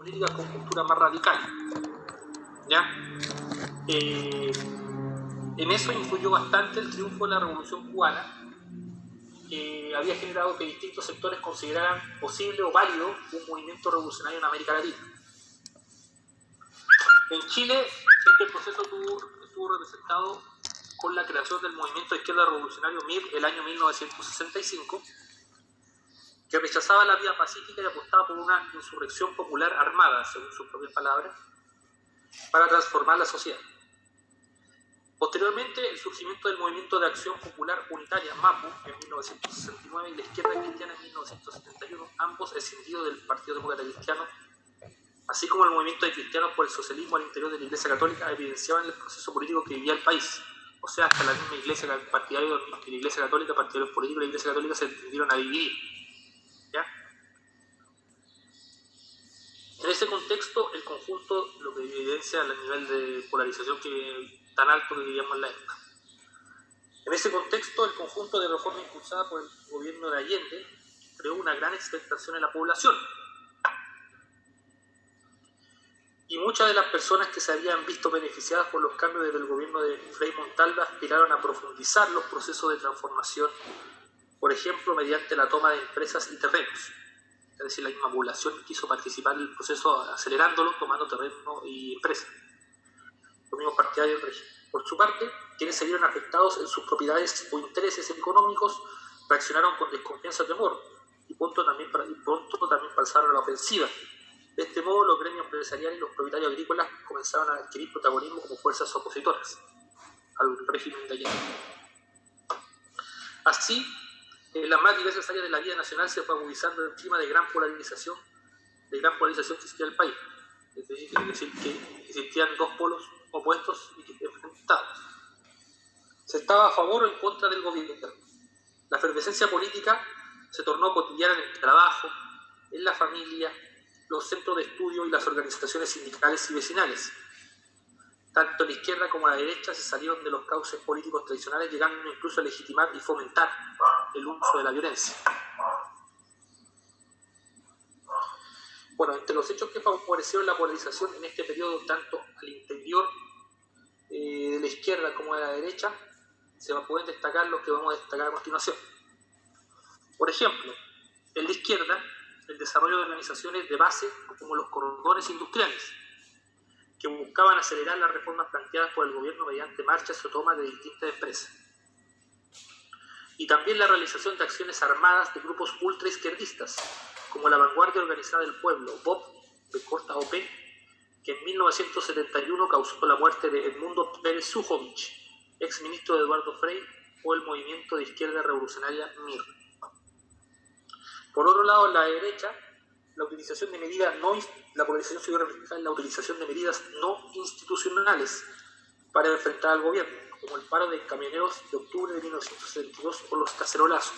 políticas con posturas más radicales. ¿Ya? En eso influyó bastante el triunfo de la Revolución Cubana, que había generado que distintos sectores consideraran posible o válido un movimiento revolucionario en América Latina. En Chile, este proceso estuvo representado con la creación del movimiento de izquierda revolucionario MIR el año 1965, que rechazaba la vía pacífica y apostaba por una insurrección popular armada, según sus propias palabras, para transformar la sociedad. Posteriormente, el surgimiento del Movimiento de Acción Popular Unitaria, MAPU, en 1969, y la Izquierda Cristiana en 1971, ambos escindidos del Partido Demócrata Cristiano, así como el movimiento de cristianos por el socialismo al interior de la Iglesia Católica, evidenciaban el proceso político que vivía el país. O sea, hasta la misma Iglesia, partidarios de la Iglesia Católica, partidarios políticos de la Iglesia Católica se tendieron a dividir. ¿Ya? En ese contexto, el conjunto, lo que evidencia el nivel de polarización tan alto que vivíamos en la época. En ese contexto, el conjunto de reforma impulsada por el gobierno de Allende creó una gran expectación en la población. Y muchas de las personas que se habían visto beneficiadas por los cambios desde el gobierno de Frei Montalva aspiraron a profundizar los procesos de transformación, por ejemplo, mediante la toma de empresas y terrenos. Es decir, la misma población quiso participar en el proceso acelerándolo, tomando terreno y empresas. Los mismos partidarios del régimen. Por su parte, quienes se vieron afectados en sus propiedades o intereses económicos reaccionaron con desconfianza o temor y pronto también pasaron a la ofensiva. De este modo, los gremios empresariales y los propietarios agrícolas comenzaron a adquirir protagonismo como fuerzas opositoras al régimen de Allende. Así, en las más diversas áreas de la vida nacional se fue agudizando el clima de gran polarización que existía en el país. Es decir, que existían dos polos opuestos y enfrentados. Se estaba a favor o en contra del gobierno. La efervescencia política se tornó cotidiana en el trabajo, en la familia, los centros de estudio y las organizaciones sindicales y vecinales. Tanto la izquierda como la derecha se salieron de los cauces políticos tradicionales, llegando incluso a legitimar y fomentar el uso de la violencia. Bueno, entre los hechos que favorecieron la polarización en este periodo, tanto al interior de la izquierda como de la derecha, se pueden destacar los que vamos a destacar a continuación. Por ejemplo, en la izquierda, el desarrollo de organizaciones de base como los cordones industriales, que buscaban acelerar las reformas planteadas por el gobierno mediante marchas o tomas de distintas empresas. Y también la realización de acciones armadas de grupos ultraizquierdistas, como la Vanguardia Organizada del Pueblo, VOP, de corta OP, que en 1971 causó la muerte de Edmundo Pérez Sujovic, ex ministro de Eduardo Frei, o el movimiento de izquierda revolucionaria MIR. Por otro lado, en la derecha, la polarización se vio reflejada en la utilización de medidas no institucionales para enfrentar al gobierno, como el paro de camioneros de octubre de 1972 o los cacerolazos.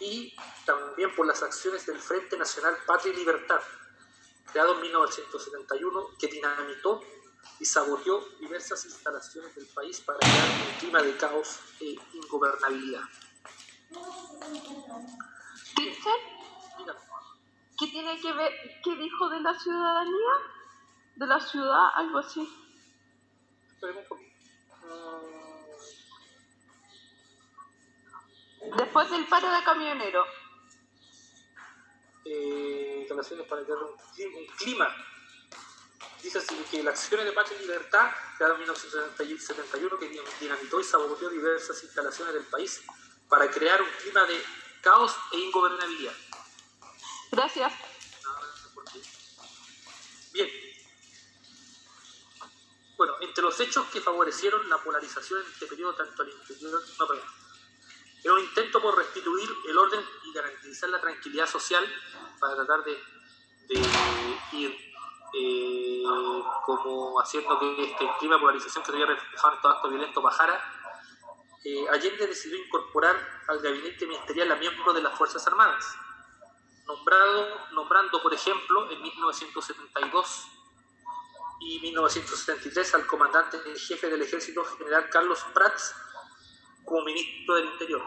Y también por las acciones del Frente Nacional Patria y Libertad, creado en 1971, que dinamitó y saboteó diversas instalaciones del país para crear un clima de caos e ingobernabilidad. ¿Teacher? ¿Qué tiene que ver? ¿Qué dijo de la ciudadanía? ¿De la ciudad? Algo así. Esperemos un poquito. Después del paro de camioneros. Instalaciones para crear un clima. Dice así que las acciones de Patria y Libertad, creadas en 1971, que dinamitó y saboteó diversas instalaciones del país para crear un clima de caos e ingobernabilidad. Gracias. Bien. Bueno, entre los hechos que favorecieron la polarización en este periodo, tanto al interior... era un intento por restituir el orden y garantizar la tranquilidad social para tratar de ir como haciendo que este clima de polarización que se había reflejado en estos actos violentos bajara. Allende decidió incorporar al gabinete ministerial a miembros de las Fuerzas Armadas, nombrando, por ejemplo, en 1972 y 1973 al comandante en jefe del ejército, general Carlos Prats, como ministro del Interior.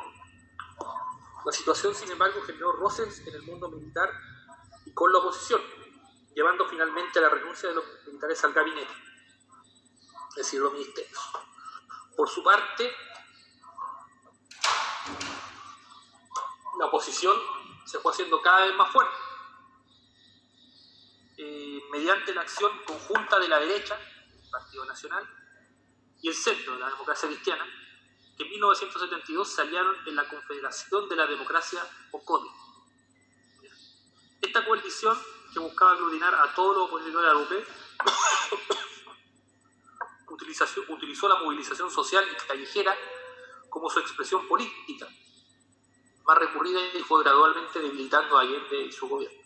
La situación, sin embargo, generó roces en el mundo militar y con la oposición. llevando finalmente a la renuncia de los militares al gabinete, es decir, los ministerios. Por su parte, la oposición se fue haciendo cada vez más fuerte, mediante la acción conjunta de la derecha, el Partido Nacional, y el centro de la democracia cristiana, que en 1972 se aliaron en la Confederación de la Democracia, o CODE. Esta coalición, que buscaba aglutinar a todos los opositores a la UP, utilizó la movilización social y callejera como su expresión política, más recurrida, y fue gradualmente debilitando a Allende y su gobierno.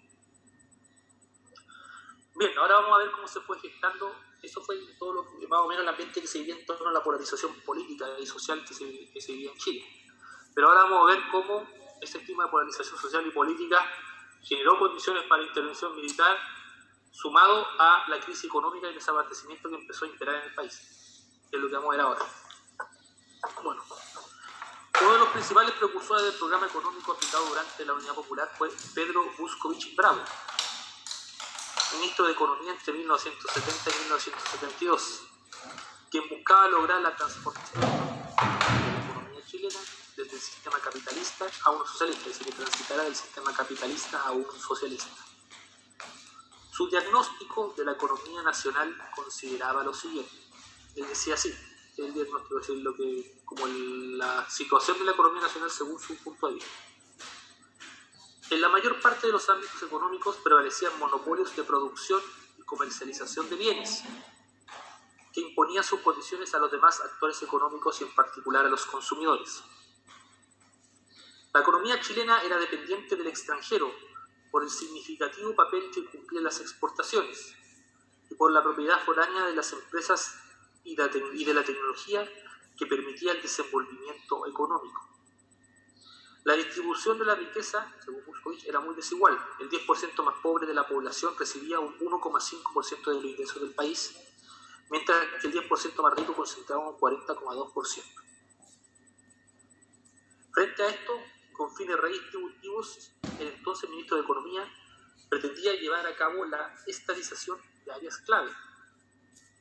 Bien, ahora vamos a ver cómo se fue gestando. Eso fue todo más o menos el ambiente que se vivía en torno a la polarización política y social que se vivía en Chile. Pero ahora vamos a ver cómo ese clima de polarización social y política generó condiciones para la intervención militar, sumado a la crisis económica y el desabastecimiento que empezó a imperar en el país, que es lo que vamos a ver ahora. Bueno, uno de los principales precursores del programa económico aplicado durante la Unidad Popular fue Pedro Buscovich Bravo, ministro de Economía entre 1970 y 1972, quien buscaba lograr la transformación de la economía chilena desde el sistema capitalista a uno socialista, es decir, que transitara del sistema capitalista a un socialista. Su diagnóstico de la economía nacional consideraba lo siguiente. Él decía así, el diagnóstico, es decir, como la situación de la economía nacional según su punto de vista. En la mayor parte de los ámbitos económicos prevalecían monopolios de producción y comercialización de bienes, que imponían sus condiciones a los demás actores económicos y en particular a los consumidores. La economía chilena era dependiente del extranjero por el significativo papel que cumplían las exportaciones y por la propiedad foránea de las empresas y de la tecnología que permitía el desenvolvimiento económico. La distribución de la riqueza, según Buscovich, era muy desigual. El 10% más pobre de la población recibía un 1,5% de los ingresos del país, mientras que el 10% más rico concentraba un 40,2%. Frente a esto, con fines redistributivos, el entonces ministro de Economía pretendía llevar a cabo la estatización de áreas clave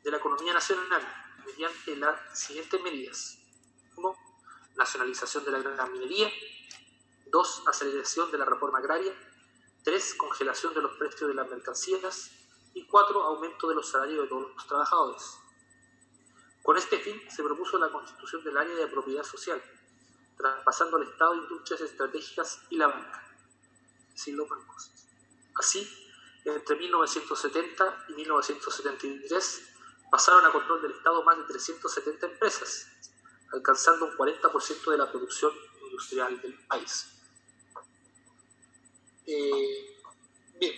de la economía nacional mediante las siguientes medidas. 1. Nacionalización de la gran minería. 2. Aceleración de la reforma agraria. 3. Congelación de los precios de las mercancías. Y 4. Aumento de los salarios de todos los trabajadores. Con este fin se propuso la constitución del área de propiedad social, traspasando al Estado industrias estratégicas y la banca, es decir, los bancos. Así, entre 1970 y 1973 pasaron a control del Estado más de 370 empresas, alcanzando un 40% de la producción industrial del país. Bien,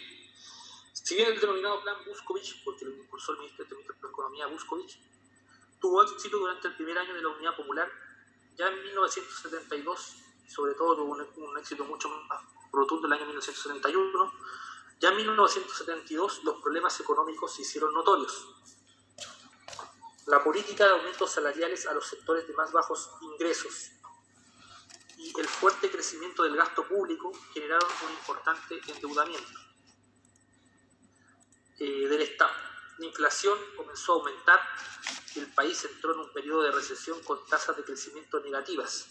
si bien el denominado Plan Buscovich, porque lo impulsó el ministro de Economía Buscovich, tuvo éxito durante el primer año de la Unidad Popular, ya en 1972, y sobre todo tuvo un éxito mucho más rotundo en el año 1971, ya en 1972 los problemas económicos se hicieron notorios. La política de aumentos salariales a los sectores de más bajos ingresos y el fuerte crecimiento del gasto público generaron un importante endeudamiento del Estado. La inflación comenzó a aumentar y el país entró en un periodo de recesión con tasas de crecimiento negativas.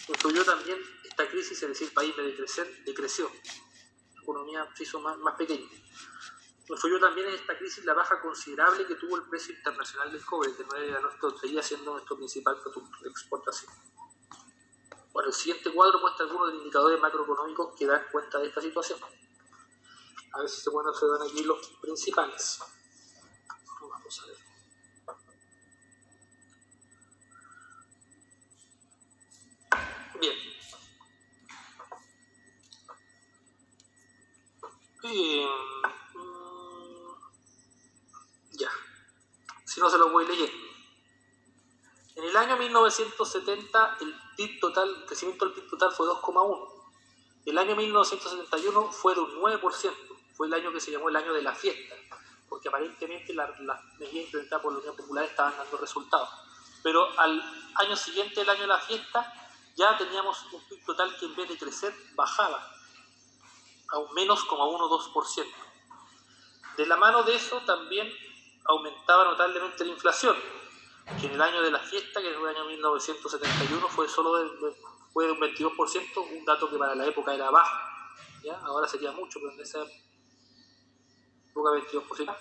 Influyó también esta crisis, es decir, el país de decreció, la economía se hizo más pequeña. Influyó también en esta crisis la baja considerable que tuvo el precio internacional del cobre, que no era seguía siendo nuestro principal producto de exportación. Bueno, el siguiente cuadro muestra algunos de los indicadores macroeconómicos que dan cuenta de esta situación. A ver si se pueden observar aquí los principales. Vamos a ver. Bien. Ya. Si no se lo voy leyendo. En el año 1970 el crecimiento del PIB total fue 2,1. El año 1971 fue de un 9%. Fue el año que se llamó el año de la fiesta, porque aparentemente las medidas implementadas por la Unión Popular estaban dando resultados. Pero al año siguiente, el año de la fiesta, ya teníamos un PIB total que en vez de crecer bajaba a un menos 1,2%. De la mano de eso también aumentaba notablemente la inflación, que en el año de la fiesta, que fue el año 1971, fue de un 22%, un dato que para la época era bajo, ¿ya? Ahora sería mucho, pero en esa época 22%.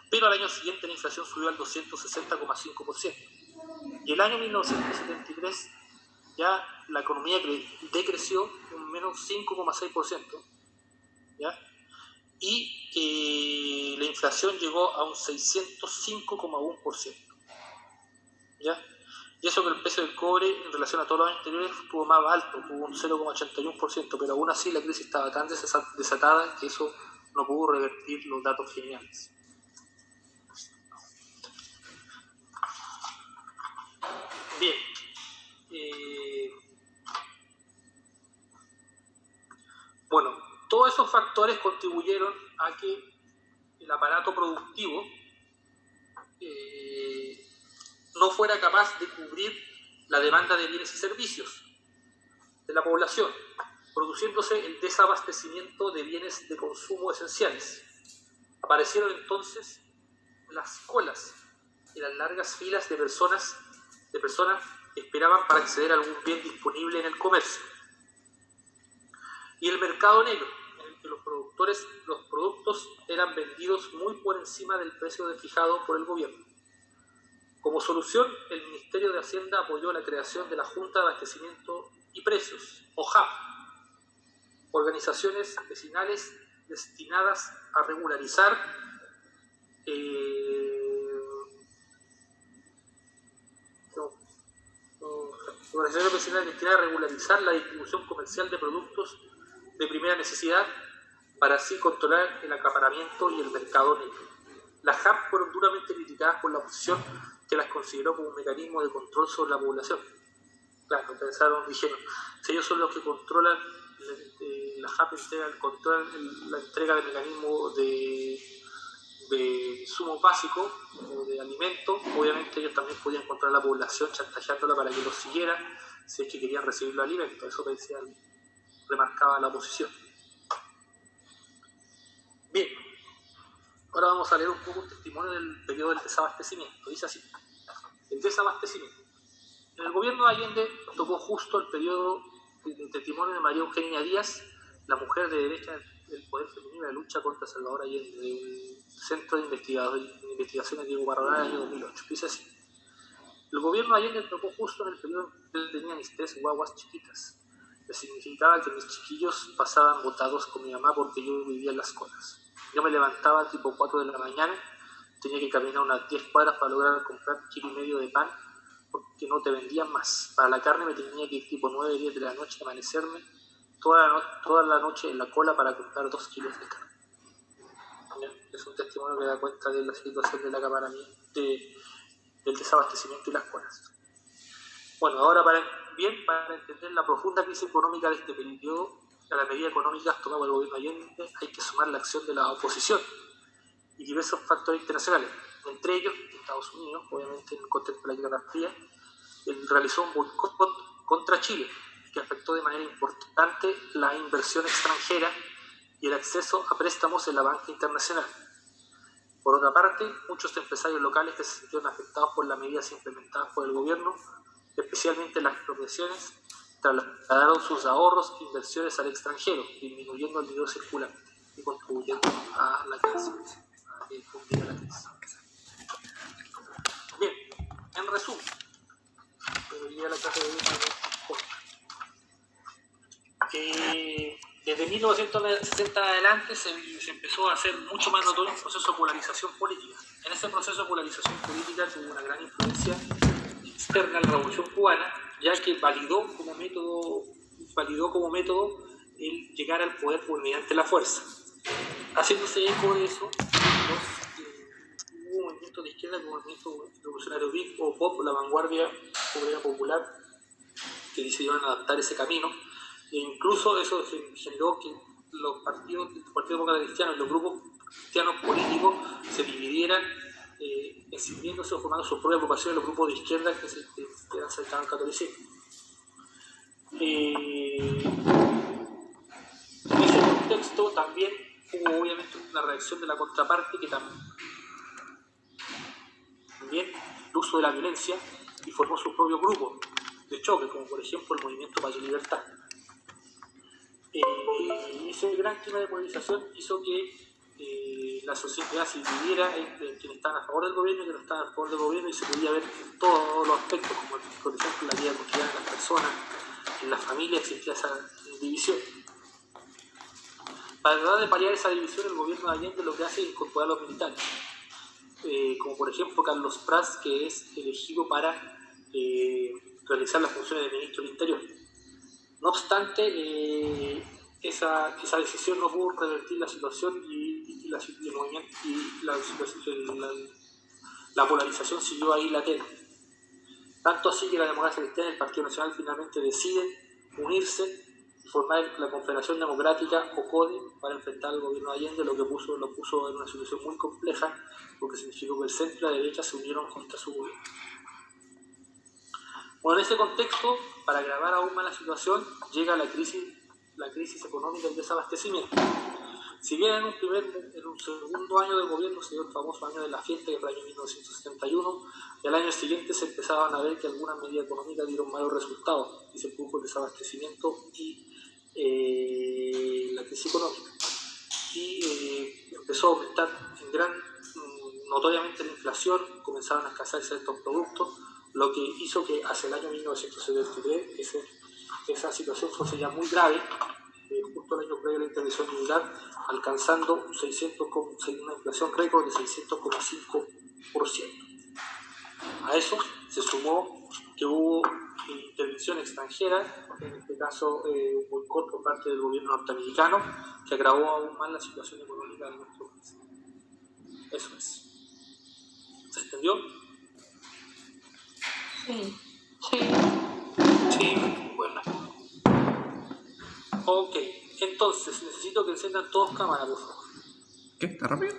Pero al año siguiente la inflación subió al 260,5%. Y el año 1973 ya la economía decreció un menos 5,6%, ¿ya? Y la inflación llegó a un 605,1%, ¿ya? Y eso que el precio del cobre en relación a todos los años anteriores estuvo más alto, tuvo un 0,81%, pero aún así la crisis estaba tan desatada que eso no pudo revertir los datos generales. Bien. Bueno, todos esos factores contribuyeron a que el aparato productivo no fuera capaz de cubrir la demanda de bienes y servicios de la población, produciéndose el desabastecimiento de bienes de consumo esenciales. Aparecieron entonces las colas y las largas filas de personas que esperaban para acceder a algún bien disponible en el comercio. Y el mercado negro, en el que los productos eran vendidos muy por encima del precio fijado por el gobierno. Como solución, el Ministerio de Hacienda apoyó la creación de la Junta de Abastecimiento y Precios, o JAP, organizaciones vecinales destinadas a regularizar la distribución comercial de productos de primera necesidad para así controlar el acaparamiento y el mercado negro. Las JAP fueron duramente criticadas por la oposición, que las consideró como un mecanismo de control sobre la población. Claro, dijeron, si ellos son los que controlan, la JAP controlan la entrega de mecanismos de insumos básicos o de alimentos, obviamente ellos también podían controlar a la población chantajeándola para que los siguieran si es que querían recibir los alimentos. Eso remarcaba la oposición. Bien, ahora vamos a leer un poco un testimonio del periodo del desabastecimiento. Dice así: el desabastecimiento. En el gobierno de Allende tocó justo el periodo del testimonio de María Eugenia Díaz, la mujer de derecha del poder femenino de la lucha contra Salvador Allende, del Centro de Investigaciones Diego Maradona del año 2008. Dice así: el gobierno de Allende tocó justo en el periodo en que tenía mis 3 guaguas chiquitas. Que significaba que mis chiquillos pasaban botados con mi mamá porque yo vivía en las colas. Yo me levantaba tipo 4 de la mañana, tenía que caminar unas 10 cuadras para lograr comprar 1,5 kilos de pan, porque no te vendían más. Para la carne me tenía que ir tipo 9, 10 de la noche, amanecerme toda la noche en la cola para comprar 2 kilos de carne. Es un testimonio que da cuenta de la situación del acaparamiento, del desabastecimiento y las colas. Bueno, ahora para entender la profunda crisis económica de este periodo, a las medidas económicas tomadas por el gobierno Allende, hay que sumar la acción de la oposición y diversos factores internacionales. Entre ellos, Estados Unidos, obviamente en el contexto de la Guerra Fría, realizó un boicot contra Chile, que afectó de manera importante la inversión extranjera y el acceso a préstamos en la banca internacional. Por otra parte, muchos empresarios locales que se sintieron afectados por las medidas implementadas por el gobierno, especialmente las expropiaciones, trasladaron sus ahorros e inversiones al extranjero, disminuyendo el dinero circulante y contribuyendo a la crisis. Bien, en resumen, debería la clase de desde 1960 en adelante se empezó a hacer mucho más notorio un proceso de polarización política. En ese proceso de polarización política tuvo una gran influencia externa a la Revolución Cubana, ya que validó como método el llegar al poder mediante la fuerza. Haciéndose eco de eso, hubo movimientos de izquierda como el movimiento revolucionario BIC o POP, la vanguardia obrera popular, que decidieron adaptar ese camino, e incluso eso generó que los partidos demócratas cristianos y los grupos cristianos políticos se dividieran, escindiéndose o formando sus propias agrupaciones, los grupos de izquierda que eran cercanos al catolicismo. En ese contexto también hubo obviamente una reacción de la contraparte que también el uso de la violencia y formó su propio grupo de choque, como por ejemplo el Movimiento Paz y Libertad. Ese gran clima de movilización hizo que la sociedad se dividiera entre quienes estaban a favor del gobierno y quienes no estaban a favor del gobierno, y se podía ver en todos los aspectos, como por ejemplo en la vida cotidiana de las personas, en las familias existía esa división. Para tratar de paliar esa división, el gobierno de Allende lo que hace es incorporar a los militares, como por ejemplo Carlos Prats, que es elegido para realizar las funciones de ministro del Interior. No obstante, esa decisión no pudo revertir la situación y la polarización siguió ahí latente. Tanto así que la Democracia Cristiana y el Partido Nacional finalmente deciden unirse y formar la Confederación Democrática, o CODE, para enfrentar al gobierno de Allende, lo puso en una situación muy compleja, porque significó que el centro y la derecha se unieron contra su gobierno. Bueno, en ese contexto, para agravar aún más la situación, llega la crisis económica y el desabastecimiento. Si bien en un segundo año de gobierno se dio el famoso año de la fiesta, que fue el año 1971, y al año siguiente se empezaban a ver que algunas medidas económicas dieron malos resultados y se produjo el desabastecimiento y la crisis económica. Y empezó a aumentar notoriamente la inflación, comenzaron a escasearse estos productos, lo que hizo que hacia el año 1973 esa situación fuese ya muy grave, justo el año previo a la intervención militar, alcanzando una inflación récord de 600,5%. A eso se sumó que hubo intervención extranjera, en este caso un boicot por parte del gobierno norteamericano, que agravó aún más la situación económica de nuestro país. Eso es. ¿Se entendió? Sí. Sí, bueno. Ok, entonces necesito que enciendan todos cámaras, por favor. ¿Qué? ¿Está rápido?